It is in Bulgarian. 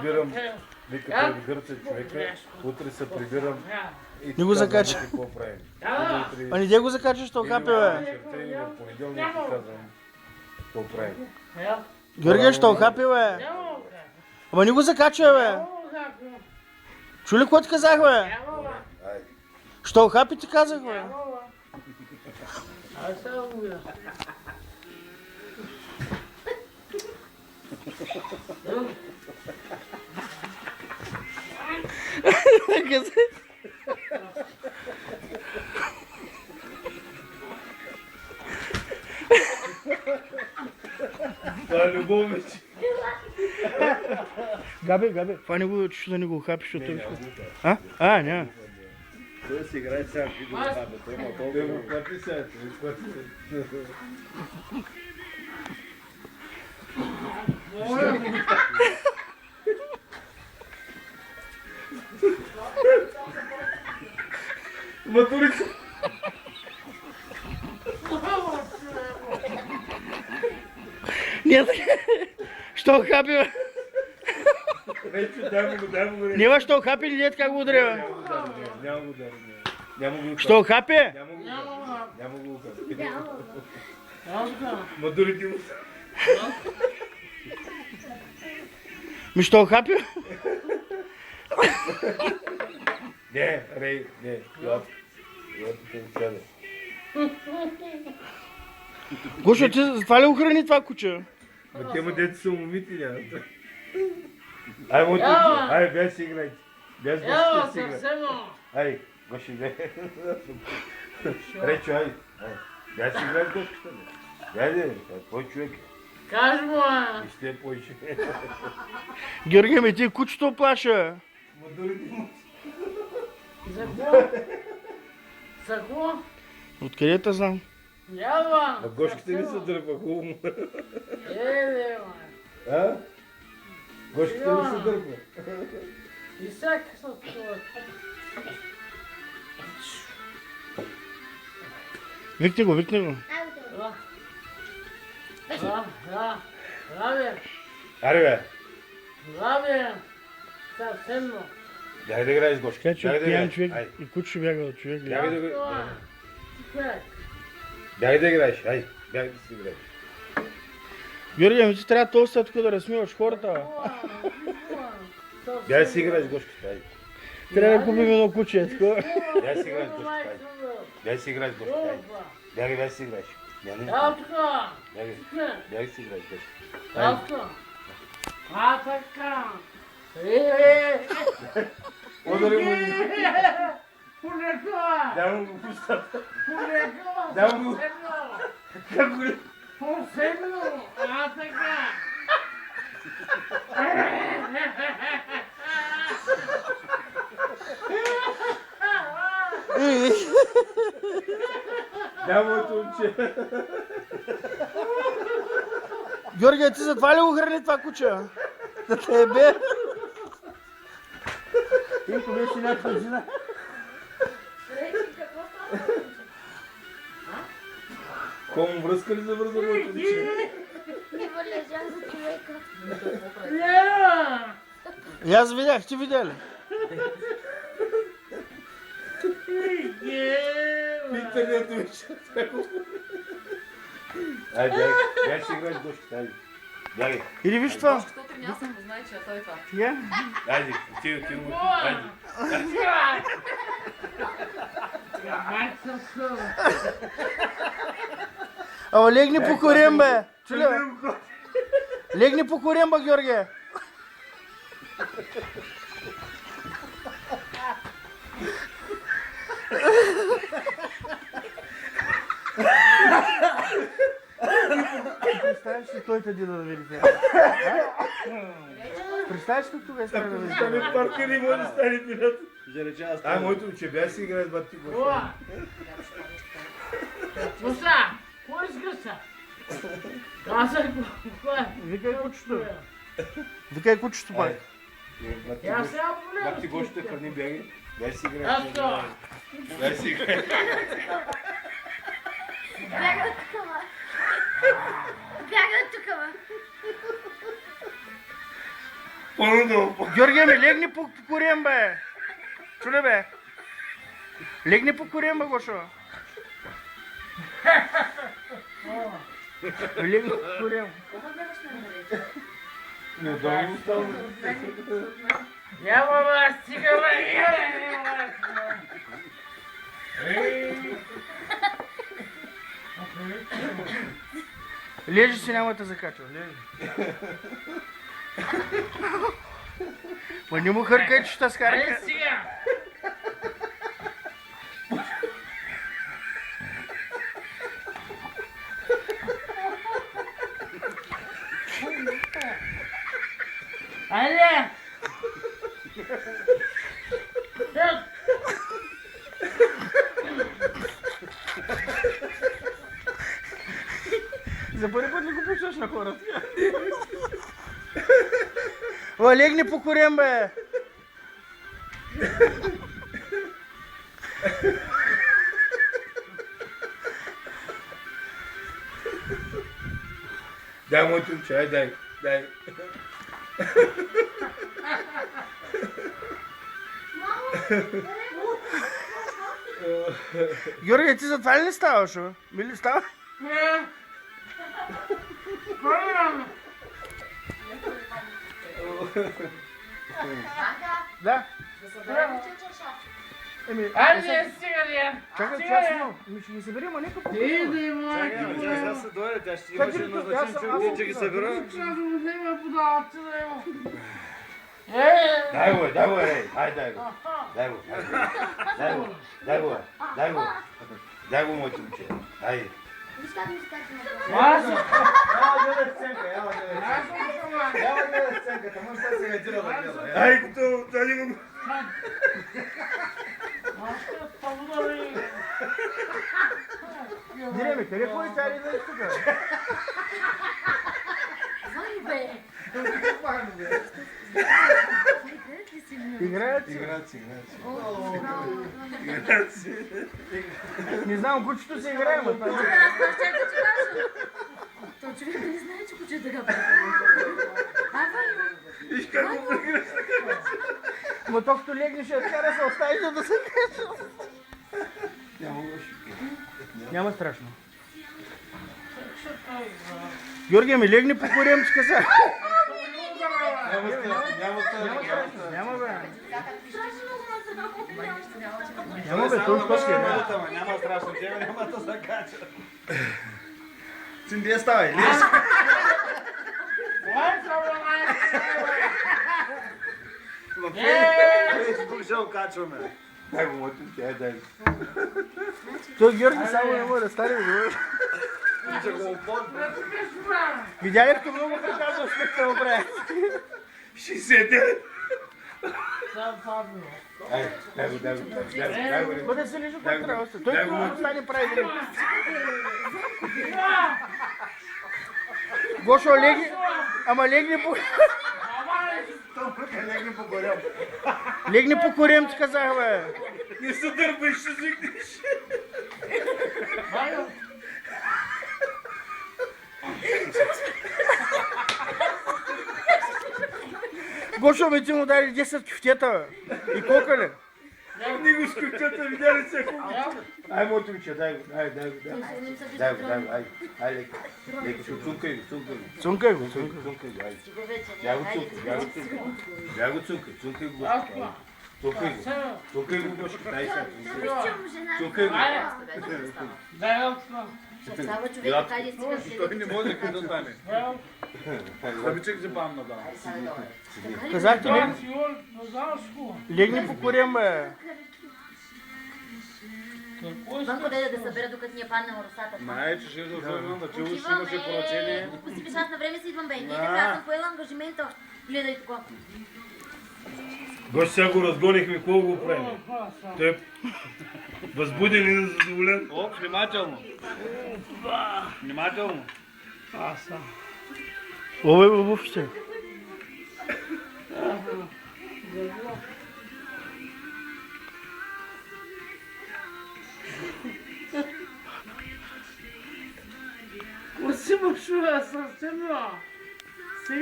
Прибирам, вика той гърца човека, утре се прибирам и Не го закача. Какво правим? А не де го закачаш то хапе, бе? В понеделник ти казвам какво правим. Георгия, що хапе, бе? Ама не го закача, бе? Чули какво ти казах, бе? Що хапе ти казах, бе? Това е любов вече. Габи, това не го чу да не го хапиш, защото... А, няма. Той си играе сега в видео хабе, той има толкова. Той му хвати сега, той му хвати Матурица! Нет, що хапи, бе? Вече, дай му го. Няма що хапи или нет, как го ударя, бе? Няма го ударя. Няма го ударя. Що хапи? Няма го ударя. Матурите му. Ми що хапи? Не, Рей, не. Йод те сяда. Гошо, ти това ли охрани това куче? Ма те му дете са умомити, няма. Ай, моту, ай, бяй си играйте. Бяй с гостите си играйте. Ай, гоши, бе. Речо, ай. Бяй си играй с гостите, бе. Бяй, де, твой човек е. Кажи му, И ще поише. Георгия, ме ти кучето плаша. Матурите му. за какво? За какво? Откъде те знам? Ява! А гошките не са дърпа, хубаво. А? Гошките не са дърпа. И сега са това. Викни го, викни го. Лаве, Аре, бе. лаве, съвсем. Бягай да играеш с гошките. Така че Бягай да пиян играеш. човек Ай, и куче бяга от човек. бягай да играеш. Човек. Бягай да играеш. Ай, бягай да си играеш. Георгия, ми ти трябва толкова тук да разсмиваш хората. Бягай да си играеш с гошките. Ай. Трябва да купим едно куче, такова. Бягай да си играеш с гошките. Ай. Бягай да си играеш с гошките. Ай. Бягай да си играеш. Бягай да си играеш с гошките. Ай. Удари му. Дай му го пустата. Дай му го. Как го ли? Дай му момче. Георгия, ти затова ли го храни това куче? Да те е бе. Тинко беше някаква жена. Кому връзка ли завърза моето момче? Не вълежа за човека. И аз видях, ти видя ли? Интернет вече. Ай, бягай си играеш с гошките. Айде. Бягай. Или виж това. Защото аз съм го знае, че той е това. Я? Айде, ти му. Айде. Ама легни по корем, бе. Чули, бе? Легни по корем, бе, Георгия. Представяш ли той теди да види сега? Представяш ли тук е стара да види? Стане парка не може да стане пират. Ай, моето момче, бяй си играе с бати го. Слуша, кой изгъса? Казай го, кой е? Викай кучето. Викай кучето пак. Я сега поле. Бати гошите храни, бягай. Бяй си играе. Ето. Бяй си играе. Бяга от тук, ма. Бяга от тук, ма. По-надолу. Георгий, ми легни покурим, бе. Чули, бе? Легни покурим, бе, Гошо. Легни покурим. Не, долу стало. Няма да стигаме. Лежи си, няма да закачва. Лежи. Ма не му хъркай, че ще скарка. Айде сега. Айде. За първи път ли го пушаш на хората? О, легни покурим, бе. Дай моето чай, дай. Георгий, ти за това ли не ставаш, бе? Ми ли става? Не. Първам. Да. Да съберем. Еми, Айде сега ли? чакай, че аз имам. Ми ще ги съберем, а нека по Иди, майка. Тя се дойде, тя ще имаше назначен човек, че ги събира. Трябва да му взема подавате да има. Дай го, ей. Дай го. Дай го, моето момче. Дай. Виж как ми скача на това. Маса. Няма да гледа сценка, няма да гледа сценката, може да се ретира да гледа. Ай, като, дай го. Маса, побудари. Дире ми, къде ходи тя ли да е тук? Звъни, бе. Играят си. Играят си. О, браво. Не знам, кучето си играе, ма това. Аз чакай, че кажа. То човек не знае, че куче така Виж как го прегръща. Ма то като легнеш и откара се оставиш да се кача. Няма страшно. Георгий, ми легни по коремчика сега. Няма, бе. Няма, бе, той точки. Няма страшно, тема няма да се кача. Цинди, ставай, лиш. Тук ще окачваме. Дай го, моето момче, дай. Той Георги само не може да стане, бе. Ще го опозна. Видя ли като много приказва успех да оправя? 60. Сам Фабио. Дай го. Бъде се лежи как трябва. Той какво стане прави да Гошо, легни. Ама легни по... Легни по горем. Легни по корем, ти казах, бе. Не се дърбай, ще звикнеш. Гошо, ми ти му дали 10 кюфтета, бе. И колка ли? Не го скръчата, видя ли се колко? Ай, моето момче, дай го. Дай го, ай, леко, цункай го. Цункай го. Ай. Я го цункай го. Цункай го, Гошка, дай сега. Цункай го. Дай отка. Става човек, хайде стига. Той не може да стане. Забичек се памна да. Казах ти, легни по корем, бе. Вънко даде да събера, докато ни е паднала русата. Май, че ще да вземам да чуваш, Отивам, имаше поръчение. ти посипиш, аз на време си идвам, бе. Не, аз съм поела ангажимент още. Гледай тук. Гош, сега го разгонихме, какво го правим? Той е възбуден и незадоволен. О, внимателно. Внимателно. Ове обувките. Усимаш, съвсем.